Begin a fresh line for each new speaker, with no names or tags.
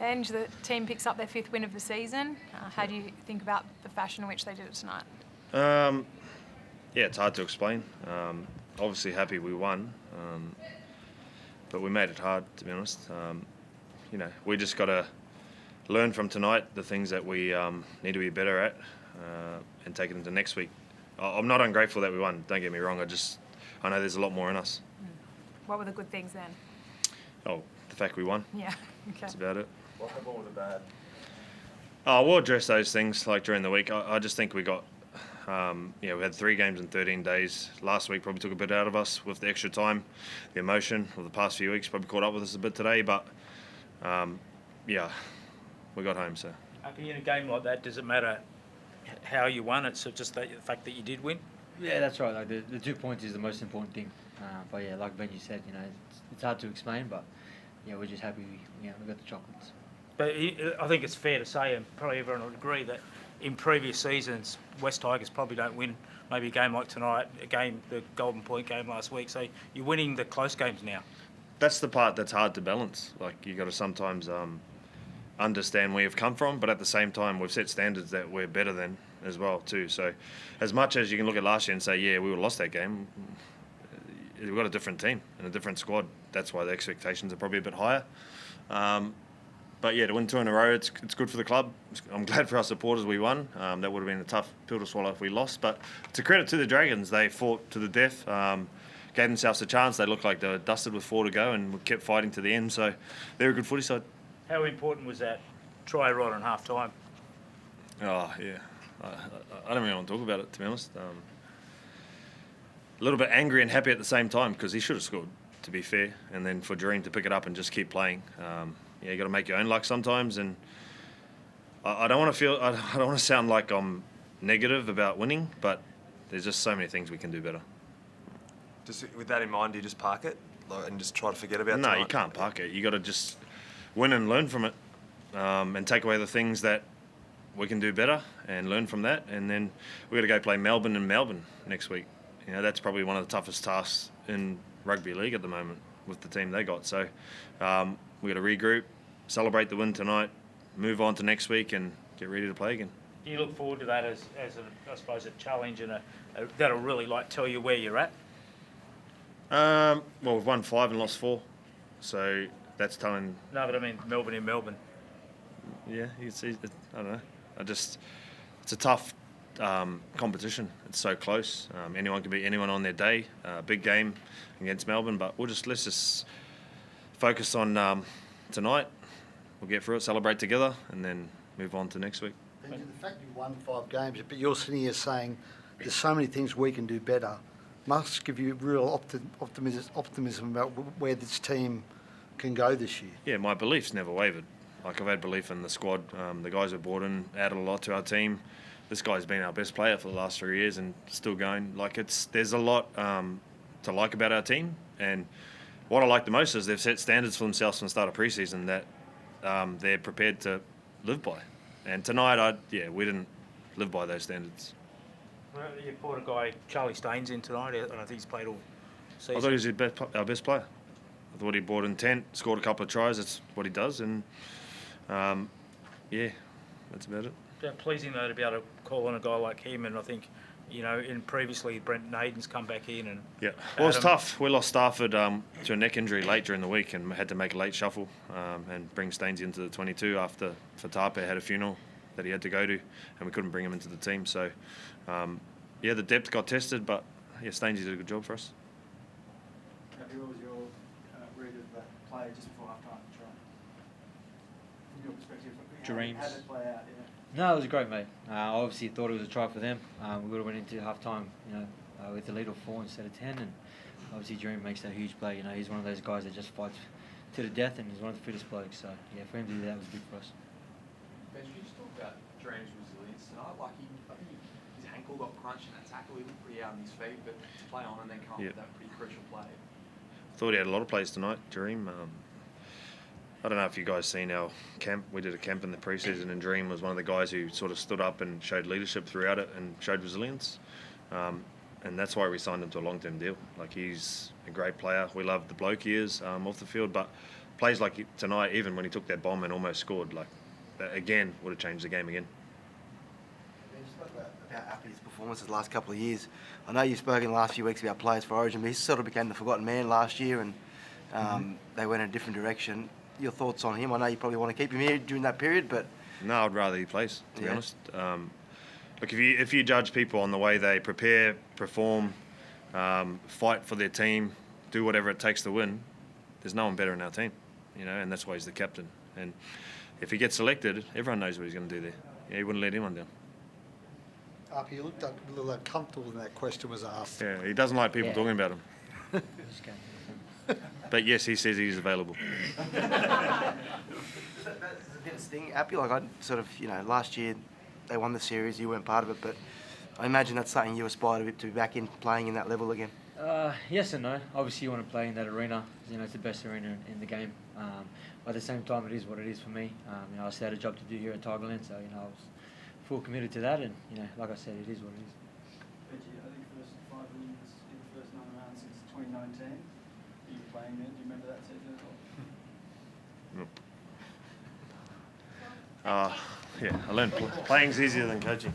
And the team picks up their 5th win of the season. How do you think about the fashion in which they did it tonight?
Yeah, it's hard to explain. Obviously happy we won, but we made it hard, to be honest. We just got to learn from tonight the things that we need to be better at and take it into next week. I'm not ungrateful that we won, don't get me wrong. I know there's a lot more in us.
What were the good things then?
Oh, the fact we won.
Yeah, okay.
That's about it.
What were the bad?
We'll address those things like during the week. I just think we got, we had 3 games in 13 days. Last week probably took a bit out of us with the extra time. The emotion of the past few weeks probably caught up with us a bit today, but we got home. So.
In a game like that, does it matter how you won? It's just the fact that you did win?
Yeah, that's right. Like the 2 points is the most important thing. But yeah, like Benji said, it's hard to explain, but yeah, we're just happy we got the chocolates.
But I think it's fair to say, and probably everyone would agree, that in previous seasons, West Tigers probably don't win maybe a game like tonight, the Golden Point game last week. So you're winning the close games now.
That's the part that's hard to balance. Like, you got to sometimes understand where you've come from, but at the same time, we've set standards that we're better than as well too. So as much as you can look at last year and say, yeah, we would have lost that game, we've got a different team and a different squad. That's why the expectations are probably a bit higher. But yeah, to win 2 in a row, it's good for the club. I'm glad for our supporters we won. That would have been a tough pill to swallow if we lost. But it's a credit to the Dragons. They fought to the death, gave themselves a chance. They looked like they were dusted with 4 to go and kept fighting to the end. So they're a good footy side.
How important was that try right on half time?
Oh, yeah. I don't really want to talk about it, to be honest. A little bit angry and happy at the same time because he should have scored, to be fair. And then for Dream to pick it up and just keep playing. You got to make your own luck sometimes, and I don't want to sound like I'm negative about winning, but there's just so many things we can do better.
Just with that in mind, do you just park it and just try to forget about it?
No, you can't park it. You got to just win and learn from it, and take away the things that we can do better and learn from that. And then we got to go play Melbourne in Melbourne next week. That's probably one of the toughest tasks in rugby league at the moment with the team they got. So we got to regroup, celebrate the win tonight, move on to next week, and get ready to play again.
Do you look forward to that as I suppose, a challenge and that'll really tell you where you're at?
Well, we've won 5 and lost 4, so that's telling.
No, but I mean Melbourne in Melbourne.
Yeah, I don't know. It's a tough competition. It's so close. Anyone can beat anyone on their day. Big game against Melbourne, but let's just focus on tonight. We'll get through it, celebrate together, and then move on to next week.
Benji, the fact you won 5 games, but you're sitting here saying there's so many things we can do better, must give you real optimism about where this team can go this year.
Yeah, my belief's never wavered. Like, I've had belief in the squad. The guys have brought in, added a lot to our team. This guy's been our best player for the last 3 years and still going. There's a lot to like about our team, and what I like the most is they've set standards for themselves from the start of pre-season that they're prepared to live by. And tonight, we didn't live by those standards.
Well, you brought a guy, Charlie Staines, in tonight. I don't think he's played all season.
I thought he was our best player. I thought he brought intent, scored a couple of tries. That's what he does. And, that's about it.
Yeah, pleasing, though, to be able to call on a guy like him. And I think, in previously, Brent Naden's come back in. And
yeah, well, it's tough. We lost Stafford to a neck injury late during the week and had to make a late shuffle and bring Staines into the 22 after Fatape had a funeral that he had to go to, and we couldn't bring him into the team. So, the depth got tested, but Staines did a good job for us.
What was your read of that play just before half-time? From your perspective,
Dreams.
How did it play out?
No, it was great, mate. I obviously thought it was a try for them. We would have went into half-time, with the lead of 4 instead of 10, and obviously Dream makes that huge play. He's one of those guys that just fights to the death, and he's one of the fittest blokes. So yeah, for him to do that was big for us.
Ben, you just talk about Dream's resilience tonight. I think his ankle got crunched in that tackle. He looked pretty out on his feet, but to play on and then come up with that pretty crucial play.
I thought he had a lot of plays tonight, Dream. I don't know if you guys seen our camp. We did a camp in the preseason, and Dream was one of the guys who sort of stood up and showed leadership throughout it and showed resilience. And that's why we signed him to a long-term deal. He's a great player. We love the bloke he is off the field, but plays like tonight, even when he took that bomb and almost scored, like that again would have changed the game again.
You spoke about Appy's performances the last couple of years. I know you've spoken the last few weeks about players for Origin, but he sort of became the forgotten man last year, and they went in a different direction. Your thoughts on him? I know you probably want to keep him here during that period, but
No, I'd rather he plays, to be
Yeah.
honest. Look, if you judge people on the way they prepare, perform, fight for their team, do whatever it takes to win, there's no one better in our team, and that's why he's the captain. And if he gets selected, everyone knows what he's going to do there. Yeah, he wouldn't let anyone down.
Up, you looked a little uncomfortable when that question was asked.
Yeah, he doesn't like people
Yeah.
talking about him.
Just go.
But yes, he says he's available.
that's a bit of sting. Appy, like I sort of, last year they won the series, you weren't part of it, but I imagine that's something you aspire to be back in playing in that level again.
Yes and no. Obviously, you want to play in that arena. It's the best arena in the game. But at the same time, it is what it is for me. I still had a job to do here at Tigerland, so I was full committed to that. And like I said, it is what it is.
Reggie, I think first 5 wins in the first 9 rounds since 2019. You were playing then. Do you remember that season at all?
Yeah, I learned playing's easier than coaching.